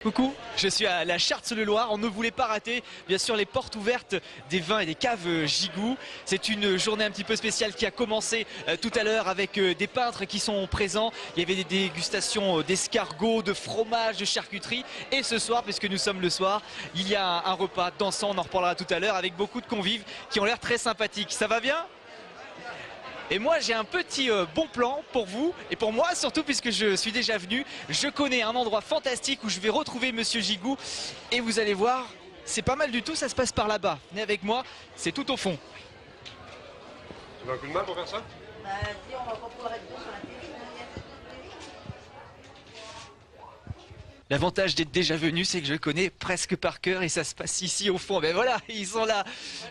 Coucou, je suis à la Charte-sur-le-Loir, on ne voulait pas rater bien sûr les portes ouvertes des vins et des caves Gigou. C'est une journée un petit peu spéciale qui a commencé tout à l'heure avec des peintres qui sont présents. Il y avait des dégustations d'escargots, de fromage, de charcuterie. Et ce soir, puisque nous sommes le soir, il y a un repas dansant, on en reparlera tout à l'heure, avec beaucoup de convives qui ont l'air très sympathiques. Ça va bien ? Et moi j'ai un petit bon plan pour vous et pour moi surtout puisque je suis déjà venu. Je connais un endroit fantastique où je vais retrouver Monsieur Gigou et vous allez voir, c'est pas mal du tout, ça se passe par là-bas. Venez avec moi, c'est tout au fond. Tu veux un coup de main pour faire ça? Bah si on va pas pouvoir être deux sur la télé. L'avantage d'être déjà venu, c'est que je connais presque par cœur et ça se passe ici au fond. Ben voilà, ils sont là.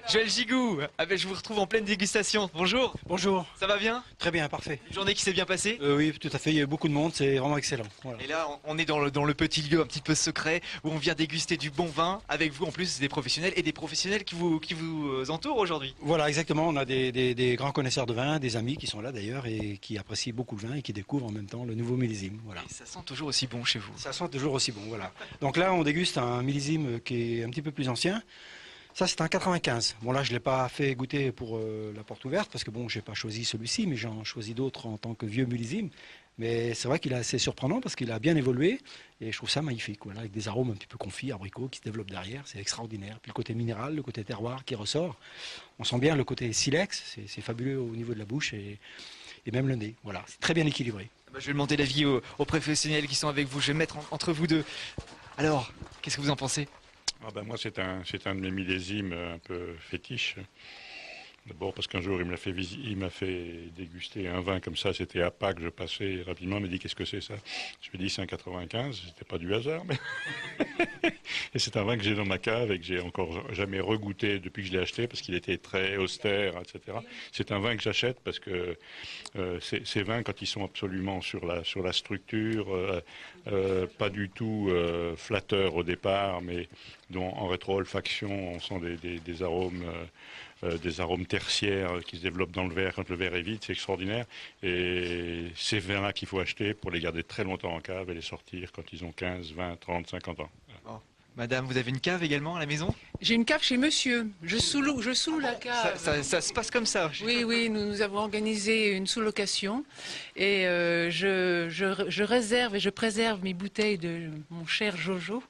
Joël Gigou, ah ben je vous retrouve en pleine dégustation. Bonjour. Bonjour. Ça va bien? Très bien, parfait. Une journée qui s'est bien passée? Oui, tout à fait, il y a eu beaucoup de monde, c'est vraiment excellent. Voilà. Et là, on est dans le petit lieu un petit peu secret où on vient déguster du bon vin avec vous en plus des professionnels et des professionnels qui vous entourent aujourd'hui. Voilà, exactement, on a des grands connaisseurs de vin, des amis qui sont là d'ailleurs et qui apprécient beaucoup le vin et qui découvrent en même temps le nouveau millésime. Voilà. Et ça sent toujours aussi bon chez vous. Ça sent toujours aussi bon, voilà. Donc là, on déguste un millésime qui est un petit peu plus ancien. Ça, c'est un 95. Bon, là, je ne l'ai pas fait goûter pour la porte ouverte parce que bon, je n'ai pas choisi celui-ci, mais j'en choisis d'autres en tant que vieux millésime. Mais c'est vrai qu'il est assez surprenant parce qu'il a bien évolué et je trouve ça magnifique. Voilà, avec des arômes un petit peu confits, abricots qui se développent derrière, c'est extraordinaire. Puis le côté minéral, le côté terroir qui ressort. On sent bien le côté silex, c'est fabuleux au niveau de la bouche et même le nez. Voilà, c'est très bien équilibré. Je vais demander l'avis aux professionnels qui sont avec vous. Je vais me mettre entre vous deux. Alors, qu'est-ce que vous en pensez? Moi, c'est un de mes millésimes un peu fétiche. D'abord parce qu'un jour, il m'a fait déguster un vin comme ça. C'était à Pâques, je passais rapidement. Il m'a dit, qu'est-ce que c'est ça? Je lui ai dit, c'est un 95. C'était pas du hasard. Mais et c'est un vin que j'ai dans ma cave et que j'ai encore jamais regoûté depuis que je l'ai acheté parce qu'il était très austère, etc. C'est un vin que j'achète parce que ces vins, quand ils sont absolument sur la structure, pas du tout flatteurs au départ, mais dont en rétro-olfaction, on sent des arômes... des arômes tertiaires qui se développent dans le verre quand le verre est vide, c'est extraordinaire. Et ces vins-là qu'il faut acheter pour les garder très longtemps en cave et les sortir quand ils ont 15, 20, 30, 50 ans. Bon. Madame, vous avez une cave également à la maison? J'ai une cave chez monsieur. Je sous-loue la cave. Ça se passe comme ça? Oui, nous avons organisé une sous-location et je réserve et je préserve mes bouteilles de mon cher Jojo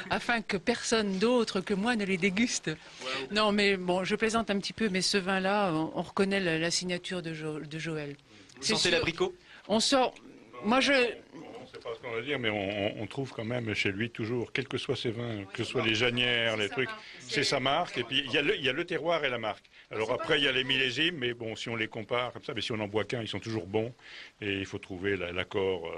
afin que personne d'autre que moi ne les déguste. Wow. Non, mais bon, je plaisante un petit peu, mais ce vin-là, on reconnaît la signature de Joël. Vous sentez l'abricot? On sort... Moi, je sais pas ce qu'on va dire, mais on trouve quand même chez lui toujours, quels que soient ses vins, que ce soit les janières, les trucs, c'est sa marque. Et puis il y a le terroir et la marque. Alors après, il y a les millésimes, mais bon, si on les compare comme ça, mais si on en boit qu'un, ils sont toujours bons. Et il faut trouver l'accord.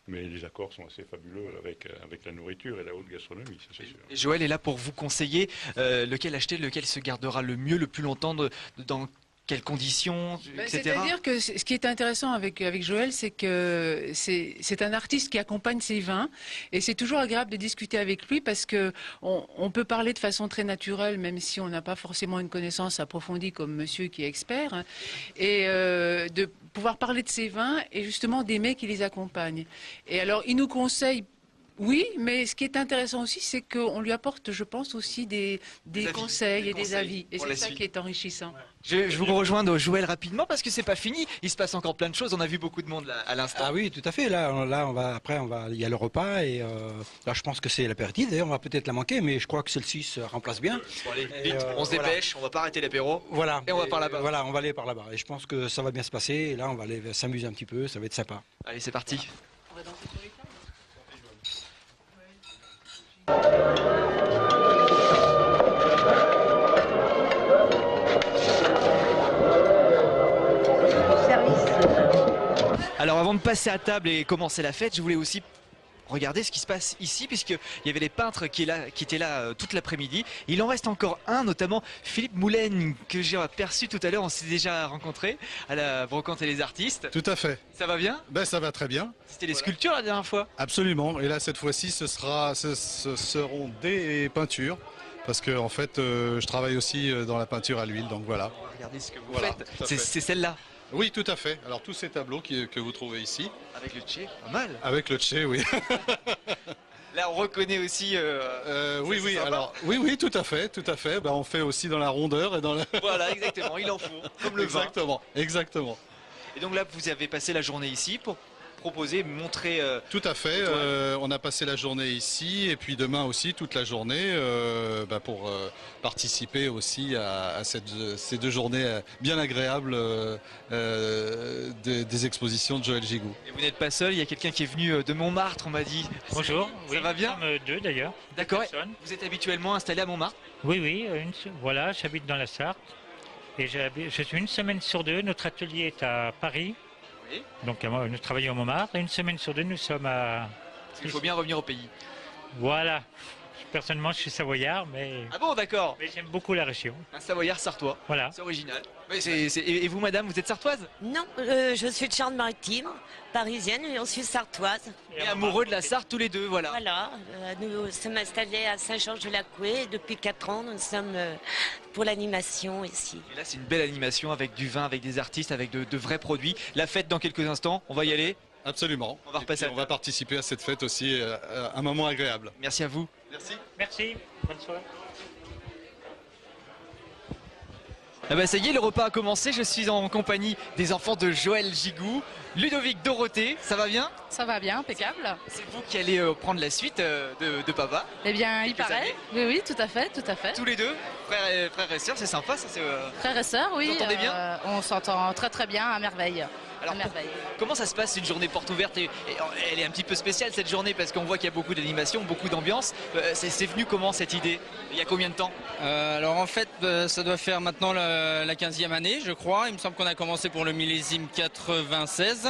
Mais les accords sont assez fabuleux avec la nourriture et la haute gastronomie, ça c'est sûr. Et Joël est là pour vous conseiller lequel acheter, lequel se gardera le mieux, le plus longtemps, dans quelles conditions, etc. C'est-à-dire que ce qui est intéressant avec Joël, c'est que c'est un artiste qui accompagne ses vins et c'est toujours agréable de discuter avec lui parce que on peut parler de façon très naturelle, même si on n'a pas forcément une connaissance approfondie comme monsieur qui est expert, hein, et de pouvoir parler de ses vins et justement d'aimer qui les accompagne. Et alors, il nous conseille. Oui, mais ce qui est intéressant aussi, c'est qu'on lui apporte, je pense, aussi des conseils et des avis. Et c'est ça qui est enrichissant. Je vous rejoins, Joël, rapidement, parce que c'est pas fini. Il se passe encore plein de choses. On a vu beaucoup de monde là, à l'instant. Ah oui, tout à fait. Là, il y a le repas et là, je pense que c'est l'apéritif. D'ailleurs, on va peut-être la manquer, mais je crois que celle-ci se remplace bien. Bon, allez, vite, on se dépêche, on va pas arrêter l'apéro. Voilà. Et on va par là-bas. Voilà, on va aller par là-bas. Et je pense que ça va bien se passer. Et là, on va aller s'amuser un petit peu. Ça va être sympa. Allez, c'est parti. On va danser sur les tables. Alors avant de passer à table et commencer la fête, je voulais aussi regarder ce qui se passe ici, puisqu'il y avait les peintres qui étaient là toute l'après-midi. Il en reste encore un, notamment Philippe Moulaine, que j'ai aperçu tout à l'heure. On s'est déjà rencontrés à la Brocante et les artistes. Tout à fait. Ça va bien? Ben, ça va très bien. C'était les sculptures la dernière fois? Absolument. Et là, cette fois-ci, ce seront des peintures. Parce que en fait, je travaille aussi dans la peinture à l'huile, donc voilà. Regardez ce que vous Voilà, faites. C'est celle-là? Oui, tout à fait. Alors tous ces tableaux que vous trouvez ici. Avec le tché, pas mal. Avec le tché, oui. Là, on reconnaît aussi. Oui, c'est oui, sympa. alors, oui, tout à fait, tout à fait. Ben, on fait aussi dans la rondeur et dans la... Voilà, exactement, il en faut, comme le vin. Exactement, exactement. Et donc là, vous avez passé la journée ici pour proposer, montrer. Tout à fait. Étoile. On a passé la journée ici et puis demain aussi toute la journée pour participer aussi à ces 2 journées bien agréables des expositions de Joël Gigou. Et vous n'êtes pas seul, il y a quelqu'un qui est venu de Montmartre, on m'a dit. Bonjour, Ça va bien? Nous sommes 2 d'ailleurs. D'accord. Personnes. Vous êtes habituellement installé à Montmartre? Oui, oui, voilà, j'habite dans la Sarthe. Et je suis une semaine sur 2, notre atelier est à Paris. Oui. Donc nous travaillons à Montmartre. Et une semaine sur 2, nous sommes à... Il faut bien revenir au pays. Voilà. Personnellement, je suis savoyard, mais Ah bon, d'accord. j'aime beaucoup la région. Un Savoyard sartois. Voilà. C'est original. Mais et vous, madame, vous êtes sartoise? Non, je suis de Charente-Maritime, parisienne, et on suis sartoise. Et amoureux de la Sarthe tous les deux, voilà. Voilà, nous sommes installés à Saint-Georges-de-la-Couée. Depuis 4 ans, nous sommes pour l'animation ici. Et là, c'est une belle animation avec du vin, avec des artistes, avec de vrais produits. La fête dans quelques instants, on va y aller. Absolument. On va repasser Et à puis, on va participer à cette fête aussi, un moment agréable. Merci à vous. Merci. Merci. Bonne soirée. Ah bah ça y est, le repas a commencé. Je suis en compagnie des enfants de Joël Gigou, Ludovic, Dorothée. Ça va bien? Ça va bien, impeccable. C'est vous qui allez prendre la suite de papa. Eh bien, il Quelques paraît. années. Oui, oui, tout à fait, tout à fait. Tous les deux, frères et sœurs, c'est sympa. Ça, Frères et sœurs, oui. Vous entendez bien on s'entend très très bien, à merveille. Alors, à merveille. comment ça se passe une journée porte ouverte et elle est un petit peu spéciale cette journée parce qu'on voit qu'il y a beaucoup d'animation, beaucoup d'ambiance. C'est venu comment cette idée? Il y a combien de temps? Alors en fait, ça doit faire maintenant la 15e année, je crois. Il me semble qu'on a commencé pour le millésime 96.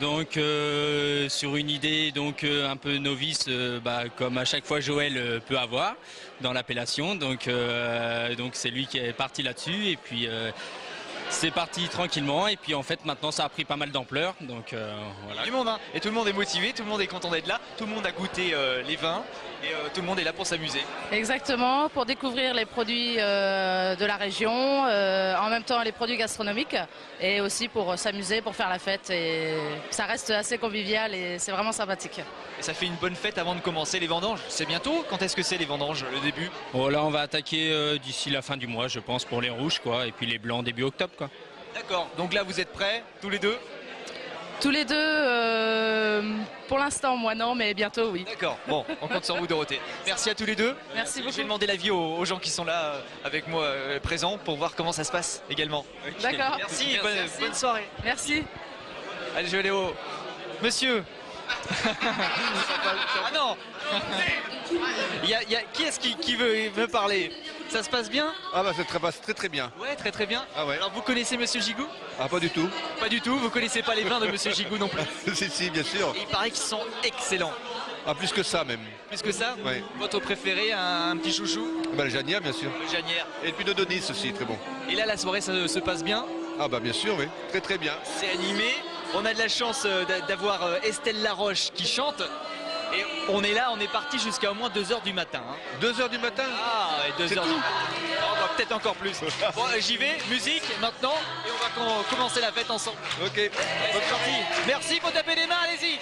Donc sur une idée donc un peu novice, comme à chaque fois Joël peut avoir dans l'appellation. Donc c'est lui qui est parti là-dessus et puis c'est parti tranquillement et puis en fait maintenant ça a pris pas mal d'ampleur. Donc voilà. Du monde, hein. Et tout le monde est motivé, tout le monde est content d'être là, tout le monde a goûté les vins et tout le monde est là pour s'amuser. Exactement, pour découvrir les produits de la région, en même temps les produits gastronomiques et aussi pour s'amuser, pour faire la fête. Et ça reste assez convivial et c'est vraiment sympathique. Et ça fait une bonne fête avant de commencer les vendanges. C'est bientôt? Quand est-ce que c'est les vendanges, le début? Bon, là on va attaquer d'ici la fin du mois, je pense, pour les rouges quoi, et puis les blancs début octobre quoi. D'accord, donc là vous êtes prêts, tous les deux? Tous les deux, pour l'instant moi non, mais bientôt oui. D'accord, bon, on compte sur vous Dorothée. Merci à tous les deux. Merci Je vais beaucoup. demander l'avis aux gens qui sont là avec moi présents pour voir comment ça se passe également. D'accord. Merci, bonne soirée. Merci. Allez, je vais aller au... Monsieur. Ah non. Qui est-ce qui veut me parler? Ça se passe bien? Ah bah c'est très bien. Ouais, très très bien. Ah ouais. Alors vous connaissez Monsieur Gigou? Ah pas du tout. Pas du tout, vous connaissez pas les vins de Monsieur Gigou non plus? si, bien sûr. Il paraît qu'ils sont excellents. Ah plus que ça même. Plus que ça? Ouais. Votre préféré, un petit chouchou? Bah le Janière bien sûr. Le Janière. Et le Pinot Donis aussi, très bon. Et là la soirée ça se passe bien? Ah bah bien sûr, oui. Très bien. C'est animé. On a de la chance d'avoir Estelle Laroche qui chante. Et on est là, on est parti jusqu'à au moins 2h du matin. Hein. 2h du matin? Ah, ouais, 2h du C'est matin. tout. Oh, bah, peut-être encore plus. Bon, j'y vais, musique maintenant, et on va commencer la fête ensemble. Ok. Allez, c'est parti. Merci, faut taper les mains, allez-y.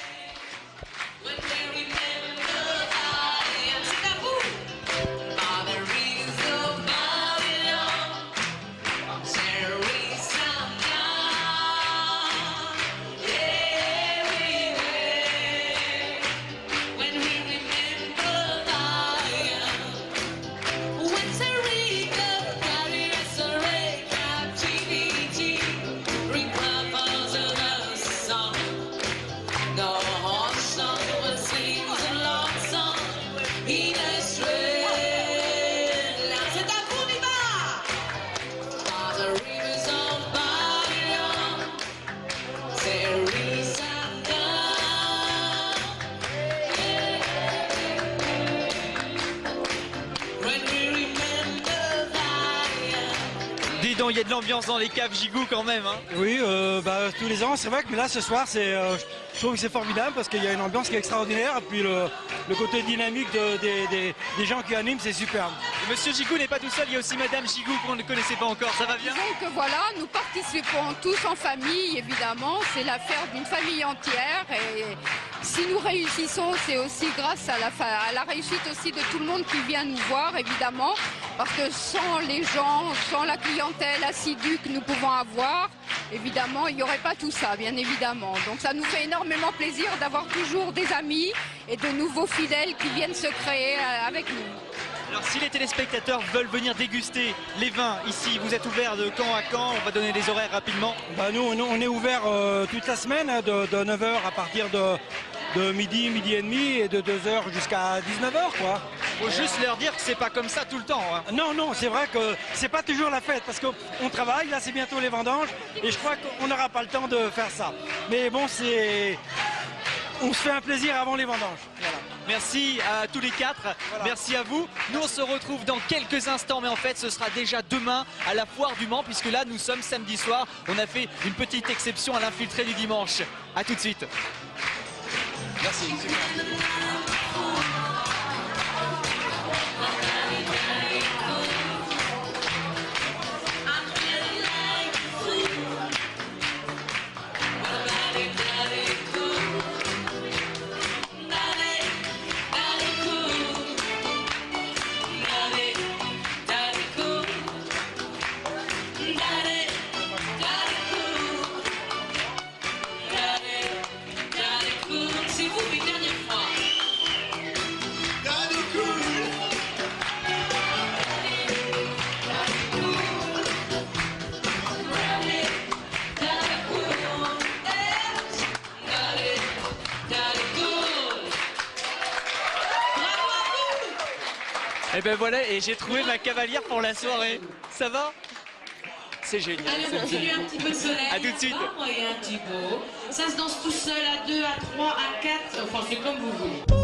Dis donc, il y a de l'ambiance dans les caves Gigou quand même. Hein. Oui, tous les ans, c'est vrai que mais là ce soir, c'est trouve que c'est formidable parce qu'il y a une ambiance qui est extraordinaire. Et puis le côté dynamique des gens qui animent, c'est superbe. Et Monsieur Gigou n'est pas tout seul, il y a aussi Madame Gigou qu'on ne connaissait pas encore. Ça va bien? Donc voilà, nous participons tous en famille, évidemment. C'est l'affaire d'une famille entière. Et si nous réussissons, c'est aussi grâce à la réussite aussi de tout le monde qui vient nous voir, évidemment. Parce que sans les gens, sans la clientèle assidue que nous pouvons avoir, évidemment, il n'y aurait pas tout ça, bien évidemment. Donc ça nous fait énormément plaisir d'avoir toujours des amis et de nouveaux fidèles qui viennent se créer avec nous. Alors si les téléspectateurs veulent venir déguster les vins ici, vous êtes ouvert de quand à quand? On va donner des horaires rapidement. Nous, on est ouvert toute la semaine, hein, de 9h à partir de midi, midi et demi, et de 2h jusqu'à 19h, quoi. Faut juste leur dire que c'est pas comme ça tout le temps. Hein. Non, c'est vrai que c'est pas toujours la fête, parce qu'on travaille, là c'est bientôt les vendanges, et je crois qu'on n'aura pas le temps de faire ça. Mais bon, on se fait un plaisir avant les vendanges. Voilà. Merci à tous les quatre, voilà. Merci à vous. Nous on se retrouve dans quelques instants, mais en fait ce sera déjà demain à la foire du Mans, puisque là nous sommes samedi soir. On a fait une petite exception à l'infiltré du dimanche. A tout de suite. Merci. Et ben voilà, et j'ai trouvé ma cavalière pour la soirée. Ça va? C'est génial. Allez, on continue un petit peu de soleil. À tout de suite. Et un petit peu. Ça se danse tout seul, à 2, à 3, à 4. Enfin, c'est comme vous voulez.